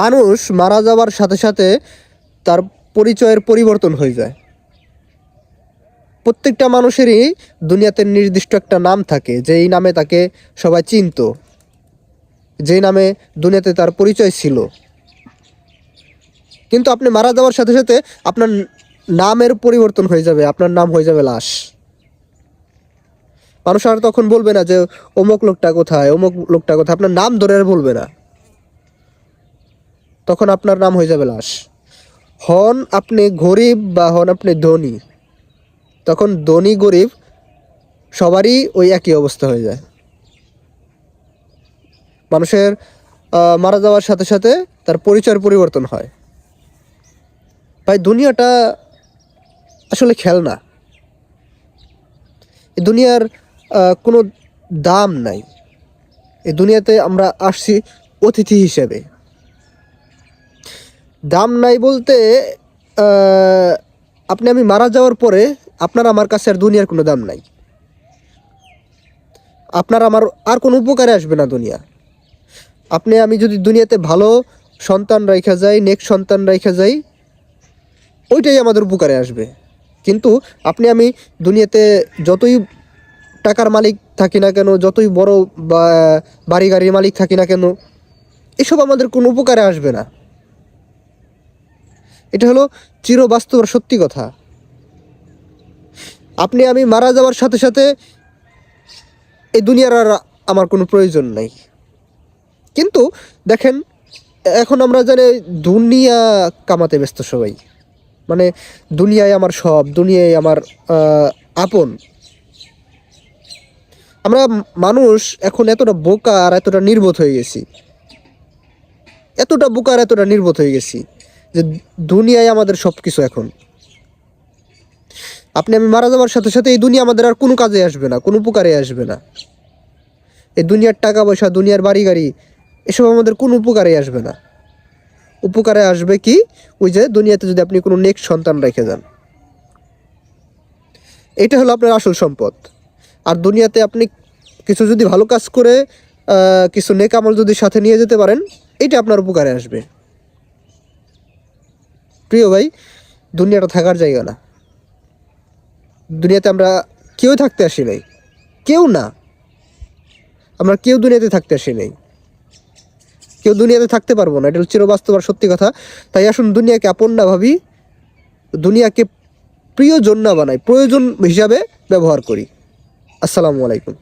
মানুষ মারা যাওয়ার সাথে সাথে তার পরিচয়ের পরিবর্তন হয়ে যায়। প্রত্যেকটা মানুষেরই দুনিয়াতে নির্দিষ্ট একটা নাম থাকে, যেই নামে তাকে সবাই চিনতো, যেই নামে দুনিয়াতে তার পরিচয় ছিল। কিন্তু আপনি মারা যাওয়ার সাথে সাথে আপনার নামের পরিবর্তন হয়ে যাবে, আপনার নাম হয়ে যাবে লাশ। মানুষ আর তখন বলবে না যে অমুক লোকটা কোথায়, অমুক লোকটা কোথায়, আপনার নাম ধরে আর বলবে না। তখন আপনার নাম হয়ে যাবে লাশ। হন আপনি গরিব বা হন আপনি ধনী, তখন ধনী গরিব সবারই ওই একই অবস্থা হয়ে যায়। মানুষের মারা যাওয়ার সাথে সাথে তার পরিচয়ের পরিবর্তন হয়। ভাই দুনিয়াটা আসলে খেলনা। এই দুনিয়ার কোনো দাম নাই। এই দুনিয়াতে আমরা আসছি অতিথি হিসেবে। দাম নাই বলতে আপনি আমি মারা যাওয়ার পরে আপনার আমার কাছে আর দুনিয়ার কোনো দাম নাই। আপনার আমার আর কোনো উপকারে আসবে না দুনিয়া। আপনি আমি যদি দুনিয়াতে ভালো সন্তান রাইখা যাই, নেক্সট সন্তান রাইখা যাই, ওইটাই আমাদের উপকারে আসবে। কিন্তু আপনি আমি দুনিয়াতে যতই টাকার মালিক থাকি না কেন, যতই বড় বাড়ি গাড়ির মালিক থাকি না কেন, এসব আমাদের কোনো উপকারে আসবে না। এটা হলো চিরবাস্তব আর সত্যি কথা। আপনি আমি মারা যাওয়ার সাথে সাথে এই দুনিয়ার আর আমার কোনো প্রয়োজন নাই। কিন্তু দেখেন, এখন আমরা জানি দুনিয়া কামাতে ব্যস্ত সবাই। মানে দুনিয়ায় আমার সব, দুনিয়ায় আমার আপন। আমরা মানুষ এখন এতটা বোকা আর এতটা নির্বোধ হয়ে গেছি, এতটা বোকা আর এতটা নির্বোধ হয়ে গেছি যে দুনিয়ায় আমাদের সব কিছু। এখন আপনি আমি মারা যাওয়ার সাথে সাথে এই দুনিয়া আমাদের আর কোনো কাজে আসবে না, কোনো উপকারে আসবে না। এই দুনিয়ার টাকা পয়সা, দুনিয়ার বাড়ি গাড়ি, এসব আমাদের কোনো উপকারে আসবে না। উপকারে আসবে কি, ওই যে দুনিয়াতে যদি আপনি কোনো নেক্সট সন্তান রেখে যান, এটা হলো আপনার আসল সম্পদ। আর দুনিয়াতে আপনি কিছু যদি ভালো কাজ করে কিছু নেক আমল যদি সাথে নিয়ে যেতে পারেন, এটা আপনার উপকারে আসবে। প্রিয় ভাই, দুনিয়াটা থাকার জায়গা না। দুনিয়াতে আমরা কেউ থাকতে আসি নাই, কেউ না, আমরা কেউ দুনিয়াতে থাকতে আসি নাই, কেউ দুনিয়াতে থাকতে পারবো না। এটা হচ্ছে চিরবাস্তব আর সত্যি কথা। তাই আসুন দুনিয়াকে আপন না ভাবি, দুনিয়াকে প্রিয়জন না বানাই, প্রয়োজন হিসাবে ব্যবহার করি। আসসালামু আলাইকুম।